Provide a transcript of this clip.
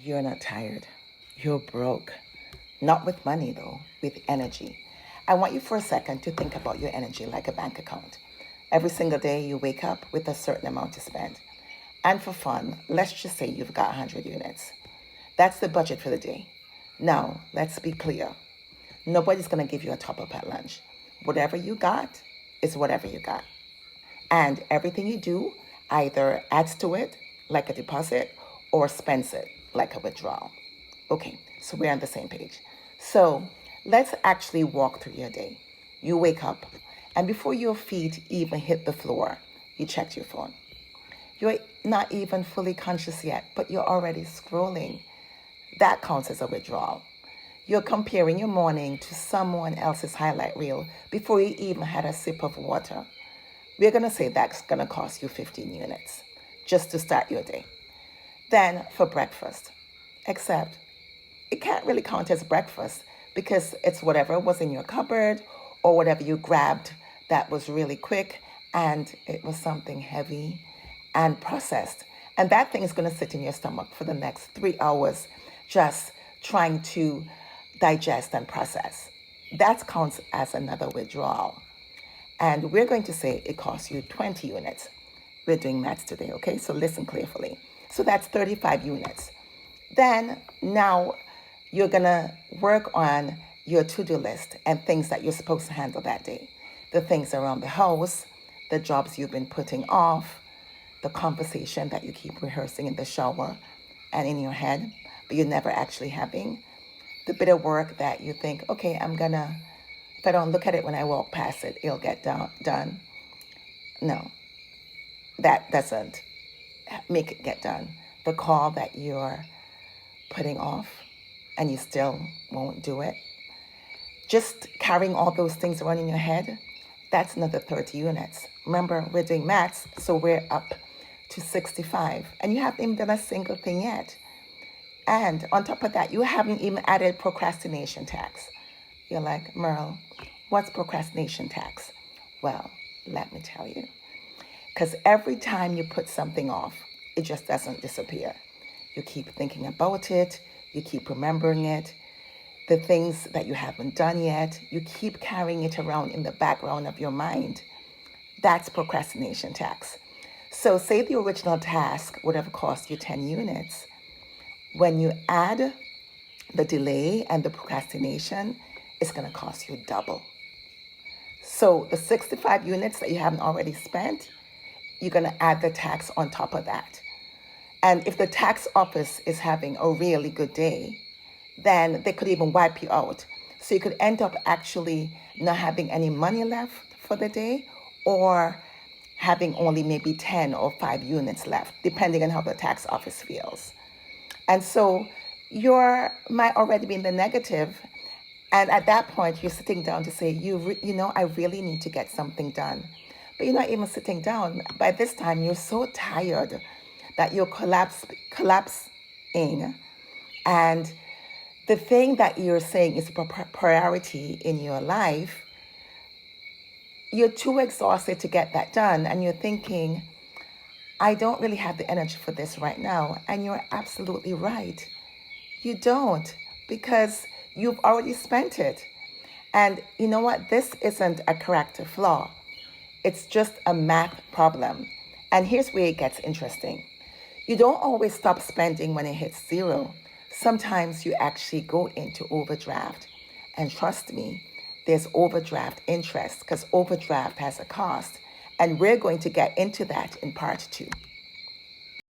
You're not tired. You're broke. Not with money, though, with energy. I want you for a second to think about your energy like a bank account. Every single day you wake up with a certain amount to spend. And for fun, let's just say you've got 100 units. That's the budget for the day. Now, let's be clear. Nobody's going to give you a top up at lunch. Whatever you got is whatever you got. And everything you do either adds to it, like a deposit, or spends it, like a withdrawal. Okay, so we're on the same page. So let's actually walk through your day. You wake up, and before your feet even hit the floor, you checked your phone. You're not even fully conscious yet, but you're already scrolling. That counts as a withdrawal. You're comparing your morning to someone else's highlight reel before you even had a sip of water. We're going to say that's going to cost you 15 units just to start your day. Then for breakfast, except it can't really count as breakfast because it's whatever was in your cupboard or whatever you grabbed that was really quick and it was something heavy and processed. And that thing is going to sit in your stomach for the next 3 hours just trying to digest and process. That counts as another withdrawal. And we're going to say it costs you 20 units. We're doing maths today, okay? So listen carefully. So that's 35 units. Then now you're gonna work on your to-do list and things that you're supposed to handle that day. The things around the house, the jobs you've been putting off, the conversation that you keep rehearsing in the shower and in your head, but you're never actually having. The bit of work that you think, okay, if I don't look at it when I walk past it, it'll get done. No, that doesn't make it get done. The call that you're putting off and you still won't do it. Just carrying all those things around in your head, that's another 30 units. Remember, we're doing maths, so we're up to 65. And you haven't even done a single thing yet. And on top of that, you haven't even added procrastination tax. You're like, Merle, what's procrastination tax? Well, let me tell you. Because every time you put something off, it just doesn't disappear. You keep thinking about it. You keep remembering it. The things that you haven't done yet, you keep carrying it around in the background of your mind. That's procrastination tax. So say the original task would have cost you 10 units. When you add the delay and the procrastination, it's going to cost you double. So the 65 units that you haven't already spent, you're going to add the tax on top of that. And if the tax office is having a really good day, then they could even wipe you out. So you could end up actually not having any money left for the day or having only maybe 10 or 5 units left, depending on how the tax office feels. And so you might already be in the negative. And at that point, you're sitting down to say, I really need to get something done. But you're not even sitting down. By this time, you're so tired that you're collapsing. And the thing that you're saying is priority in your life, you're too exhausted to get that done. And you're thinking, I don't really have the energy for this right now. And you're absolutely right. You don't, because you've already spent it. And you know what? This isn't a character flaw. It's just a math problem. And here's where it gets interesting. You don't always stop spending when it hits zero. Sometimes you actually go into overdraft. And trust me, there's overdraft interest because overdraft has a cost. And we're going to get into that in part 2.